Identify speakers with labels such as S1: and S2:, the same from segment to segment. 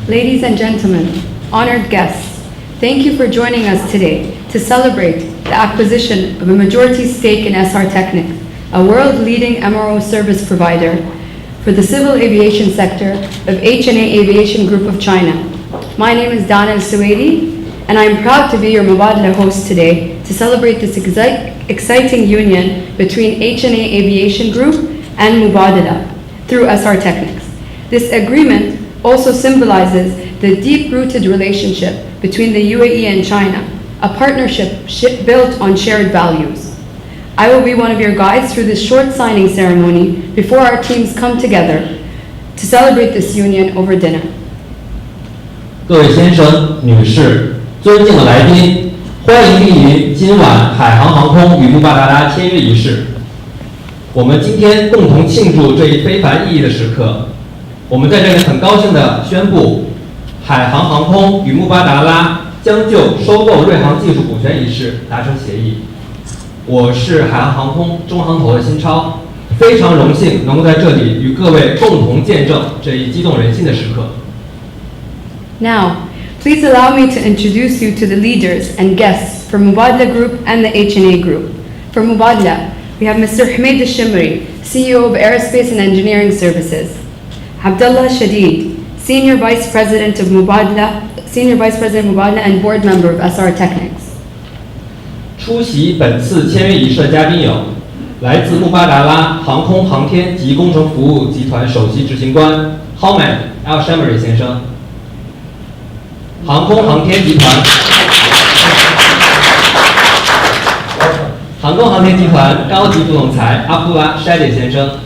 S1: Ladies and gentlemen, honored guests, thank you for joining us today to celebrate the acquisition of a majority stake in SR Technics, a world-leading MRO service provider for the civil aviation sector of HNA Aviation Group of China. My name is Dana Al-Suwaidi, and I am proud to be your Mubadala host today to celebrate this exciting union between HNA Aviation Group and Mubadala through SR Technics. This agreement also symbolizes the deep-rooted relationship between the UAE and China, a partnership built on shared values. I will be one of your guides through this short signing ceremony before our teams come together to celebrate this union over dinner.
S2: 各位先生、女士，尊敬的来宾，欢迎莅临今晚海航航空与穆巴达拉签约仪式。我们今天共同庆祝这一非凡意义的时刻。我们在这里很高兴地宣布，海航航空与穆巴达拉将就收购瑞航技术股权一事达成协议。我是海航航空中航头的辛超，非常荣幸能够在这里与各位共同见证这一激动人心的时刻。
S1: Now, please allow me to introduce you to the leaders and guests for Mubadala Group and the HNA Group. For Mubadala, we have Mr. Hamid Al-Shimri, CEO of Aerospace and Engineering Services. Abdullah Shadid, Senior Vice President of Mubadala and Board Member of SR Technics.
S2: 出席本次签约仪式的嘉宾有来自穆巴达拉航空航天及工程服务集团首席执行官 Hamid Al-Shimri 先生，航空航天集团高级副总裁 Abdullah Shadid 先生，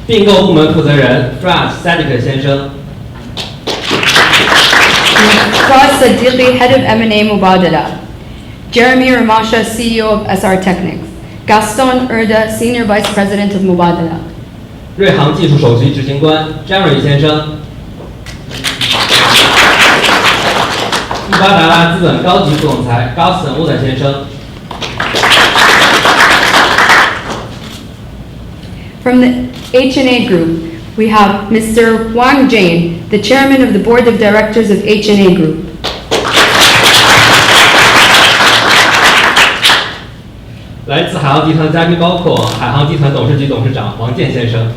S2: 并购部门负责人 Fraz Sadiq 先生，
S1: Fraz Sadiqi, Head of M&A Mubadala. Jeremy Ramasha, CEO of SR Technics. Gaston Erda, Senior Vice President of Mubadala.
S2: 瑞航技术首席执行官 Jeremy 先生，穆巴达拉资本高级副总裁 Gaston Erda 先生。
S1: From the HNA Group, we have Mr. Wang Jane, the Chairman of the Board of Directors of HNA Group.
S2: 来自海航集团的嘉宾包括海航集团董事局董事长王健先生。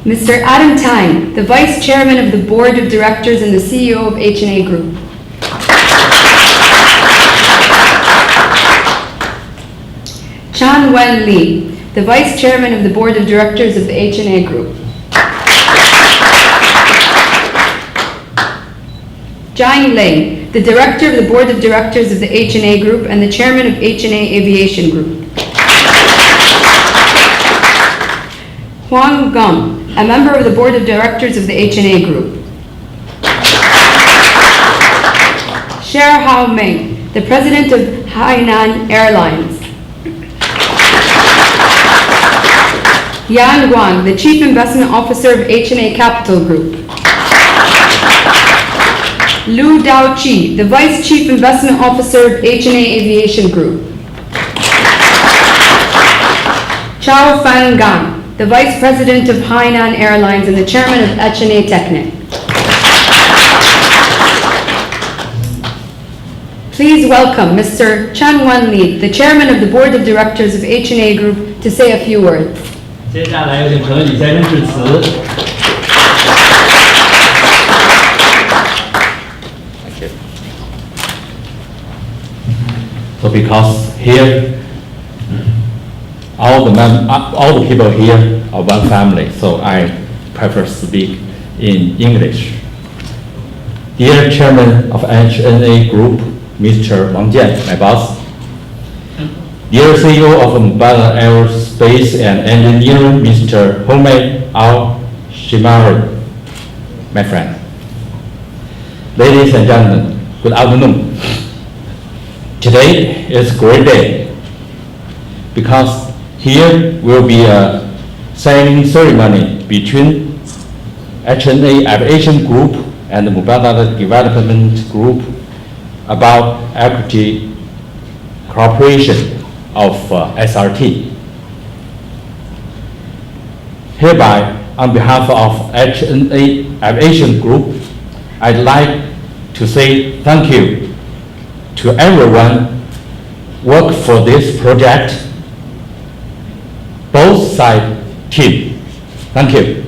S1: Mr. Adam Tang, the Vice Chairman of the Board of Directors and the CEO of HNA Group. Chan Wen Li, the Vice Chairman of the Board of Directors of the HNA Group. Jiang Lei, the Director of the Board of Directors of the HNA Group and the Chairman of HNA Aviation Group. Huang Geng, a member of the Board of Directors of the HNA Group. Sher Hao Meng, the President of Hainan Airlines. Yan Guang, the Chief Investment Officer of HNA Capital Group. Lu Daoqi, the Vice Chief Investment Officer of HNA Aviation Group. Chao Fangang, the Vice President of Hainan Airlines and the Chairman of HNA Technic. Please welcome Mr. Chen Wenli, the Chairman of the Board of Directors of HNA Group, to say a few words.
S2: 接下来有请陈李先生致辞。
S3: So because here, all the people here are one family, so I prefer to speak in English. Dear Chairman of HNA Group, Mr. Wang Jian, my boss. Dear CEO of Mubadala Aerospace and Engineering, Mr. Hamid Al-Shimri, my friend. Ladies and gentlemen, good afternoon. Today is a great day because here will be a signing ceremony between HNA Aviation Group and Mubadala Development Group about equity cooperation of SRT. Hereby, on behalf of HNA Aviation Group, I'd like to say thank you to everyone work for this project, both side team. Thank you.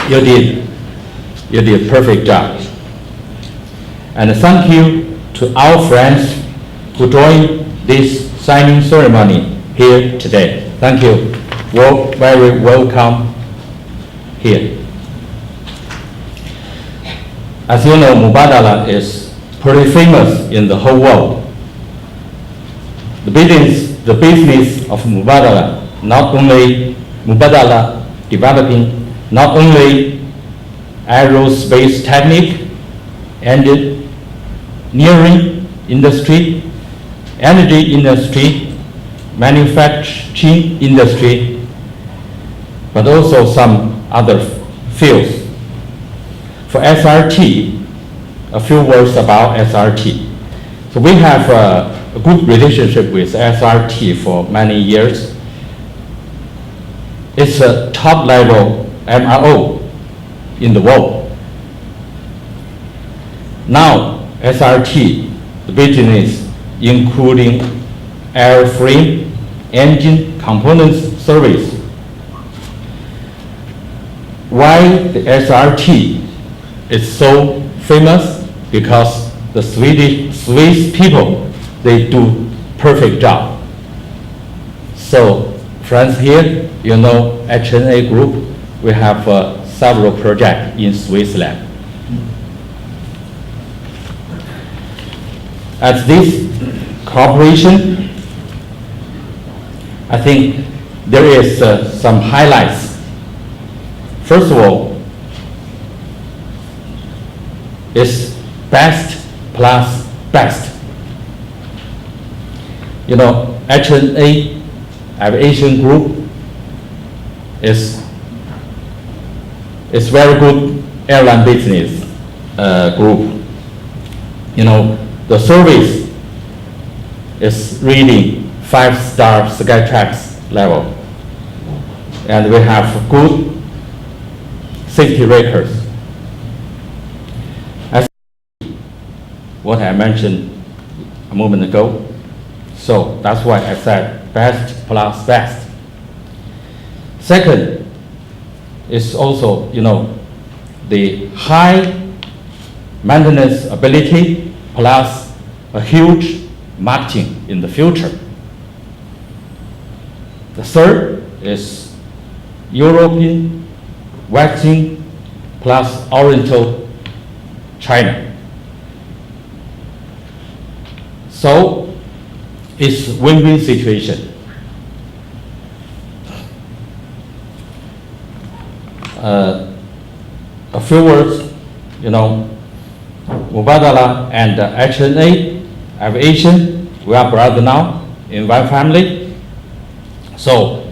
S3: You did a perfect job. And thank you to our friends who joined this signing ceremony here today. Thank you. You're very welcome here. As you know, Mubadala is pretty famous in the whole world. The business of Mubadala, Mubadala developing not only aerospace technique, engineering industry, energy industry, manufacturing industry, but also some other fields. For SRT, a few words about SRT. So we have a good relationship with SRT for many years. It's a top level MRO in the world. Now, SRT, the business including airframe, engine components service. Why the SRT is so famous? Because the Swiss people, they do perfect job. So friends here, you know HNA Group, we have several projects in Switzerland. At this cooperation, I think there is some highlights. First of all, it's best plus best. You know, HNA Aviation Group is very good airline business group. You know, the service is really 5-star Skytrax level, and we have good safety records. As what I mentioned a moment ago, so that's why I said best plus best. Second is also, you know, the high maintenance ability plus a huge marketing in the future. The third is European vaccine plus Oriental China. So it's win-win situation. A few words, you know, Mubadala and HNA Aviation, we are brothers now in one family. So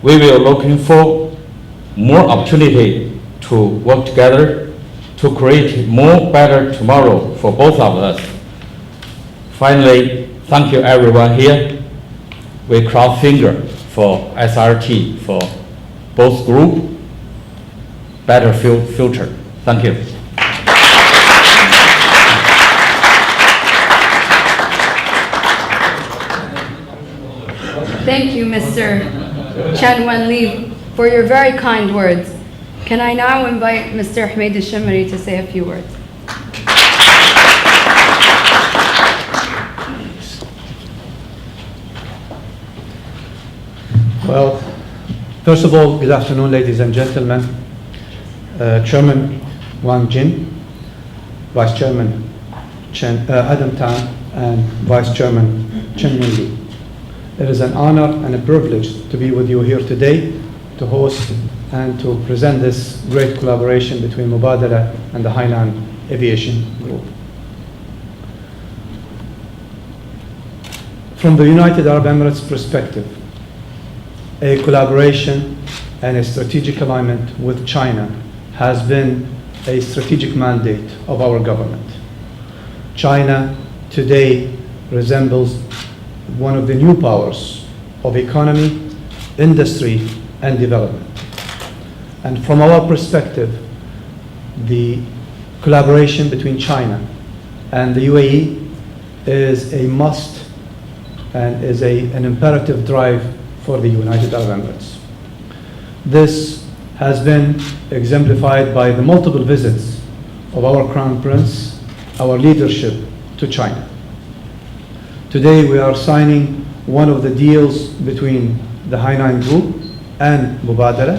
S3: we will looking for more opportunity to work together to create more better tomorrow for both of us. Finally, thank you everyone here. We cross finger for SRT, for both group, better future. Thank you.
S1: Thank you, Mr. Chen Wenli, for your very kind words. Can I now invite Mr. Hamid al-Shimri to say a few words?
S4: Well, first of all, good afternoon, ladies and gentlemen. Chairman Wang Jin, Vice Chairman Adam Tan, and Vice Chairman Chen Wenli. It is an honor and a privilege to be with you here today to host and to present this great collaboration between Mubadala and the Hainan Aviation Group. From the United Arab Emirates perspective, a collaboration and a strategic alignment with China has been a strategic mandate of our government. China today resembles one of the new powers of economy, industry, and development. And from our perspective, the collaboration between China and the UAE is a must and is an imperative drive for the United Arab Emirates. This has been exemplified by the multiple visits of our Crown Prince, our leadership to China. Today we are signing one of the deals between the Hainan Group and Mubadala,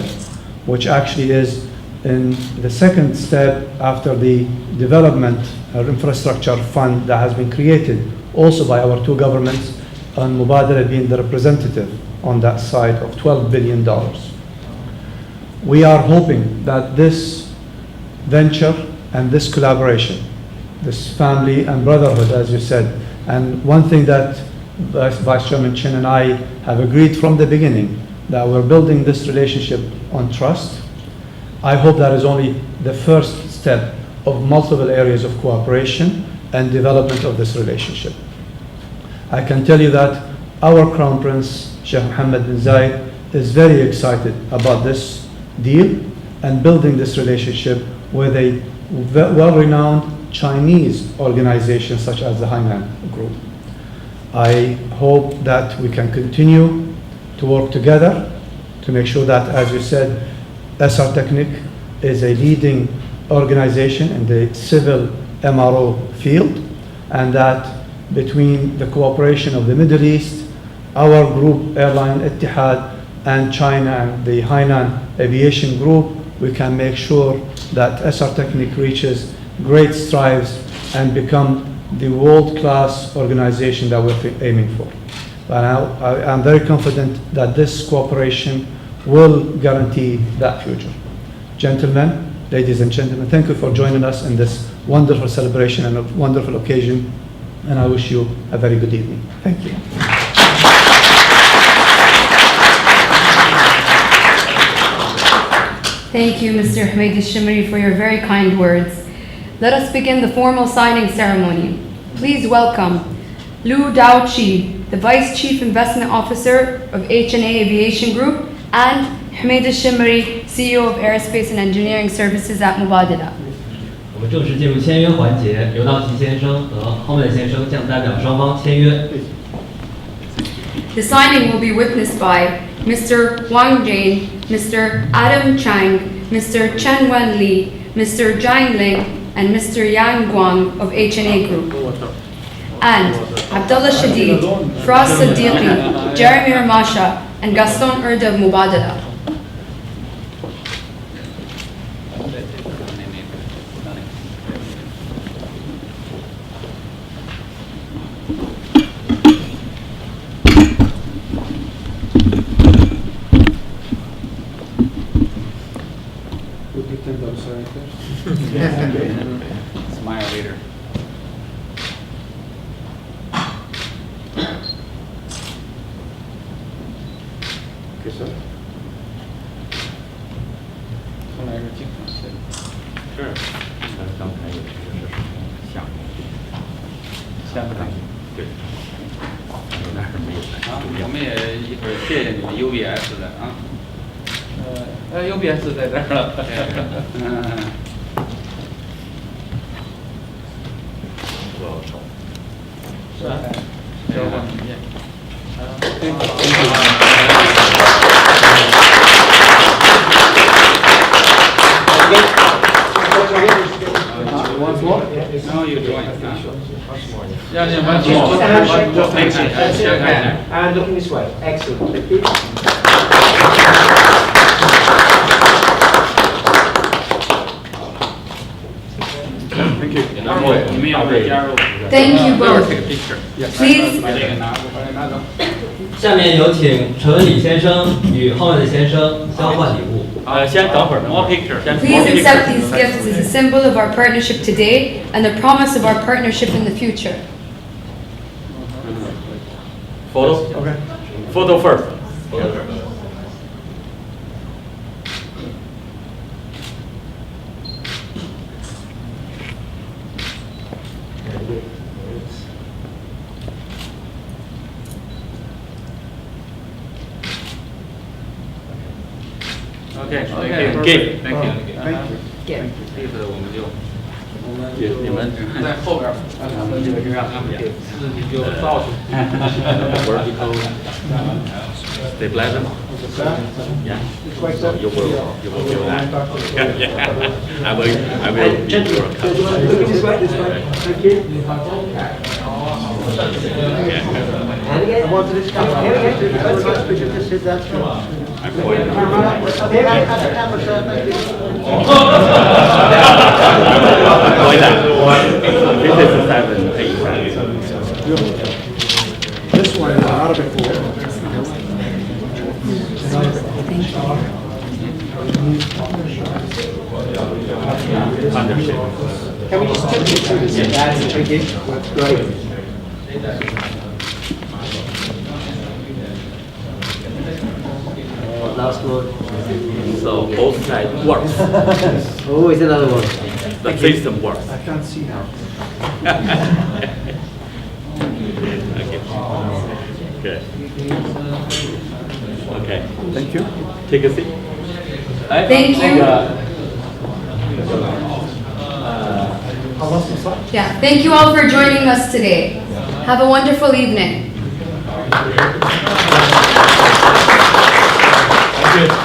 S4: which actually is in the second step after the development or infrastructure fund that has been created also by our two governments, and Mubadala being the representative on that side of $12 billion. We are hoping that this venture and this collaboration, this family and brotherhood, as you said, and one thing that Vice Chairman Chen and I have agreed from the beginning, that we're building this relationship on trust. I hope that is only the first step of multiple areas of cooperation and development of this relationship. I can tell you that our Crown Prince, Sheikh Mohammed bin Zayed, is very excited about this deal and building this relationship with a well-renowned Chinese organization such as the Hainan Group. I hope that we can continue to work together to make sure that, as you said, SR Technic is a leading organization in the civil MRO field, and that between the cooperation of the Middle East, our group, Airline Etihad, and China and the Hainan Aviation Group, we can make sure that SR Technic reaches great strides and become the world-class organization that we're aiming for. And I'm very confident that this cooperation will guarantee that future. Gentlemen, ladies and gentlemen, thank you for joining us in this wonderful celebration and a wonderful occasion, and I wish you a very good evening. Thank you.
S1: Thank you, Mr. Hamid al-Shimri, for your very kind words. Let us begin the formal signing ceremony. Please welcome Liu Daoqi, the Vice Chief Investment Officer of H&A Aviation Group, and Hamid al-Shimri, CEO of Aerospace and Engineering Services at Mubadala.
S2: 我们正式进入签约环节，刘道奇先生和浩曼先生将代表双方签约。
S1: The signing will be witnessed by Mr. Wang Jane, Mr. Adam Chang, Mr. Chen Wen Li, Mr. Zhang Ling, and Mr. Yang Guang of H&A Group. And Abdullah Shadid, Fraz Siddiqui, Jeremy Ramasha, and Gaston Urda of Mubadala.
S5: Smile later.
S4: Okay, sir.
S5: 后来是经常是。是。刚才有一个是项目。项目对。但是没有啊，我们也一会儿谢谢你们 UBS 的啊。UBS 在这儿了。嗯。 是吧？交换文件。Once more? No, you join. Yeah, yeah, once more.
S6: And looking this way. Excellent.
S5: Thank you. 然后你们要不要加入？
S1: Thank you both.
S5: Take a picture.
S1: Please.
S5: 把这个拿走，拿走。
S2: 下面有请陈文礼先生与浩曼先生交换礼物。
S3: 先等会儿 ，more picture， 先
S1: Please accept these gifts as a symbol of our partnership today and the promise of our partnership in the future.
S3: photo，
S4: Okay.
S3: photo first。
S6: Thank
S5: OK
S6: OK
S5: OK thank you
S1: Give.
S5: 这个我们就你们在后边儿，咱们这个让他们给自己就造出 vertical stabilizer. Yeah. So you will do that. Yeah. I will be your customer.
S6: Thank you. And again, I want to discuss. Let's just sit that through. Okay, at the camera, sir. Thank you.
S5: Going that. This is 7, 8, 7.
S4: This one is Arabic word.
S6: Can we just take you through this? Thank you. Great. Last one.
S5: So both sides works.
S6: Oh, it's another one.
S5: The system works.
S4: I can't see now.
S5: Okay. Okay.
S4: Thank you.
S5: Take a seat.
S1: Thank you. Yeah, thank you all for joining us today. Have a wonderful evening.
S2: Thank you.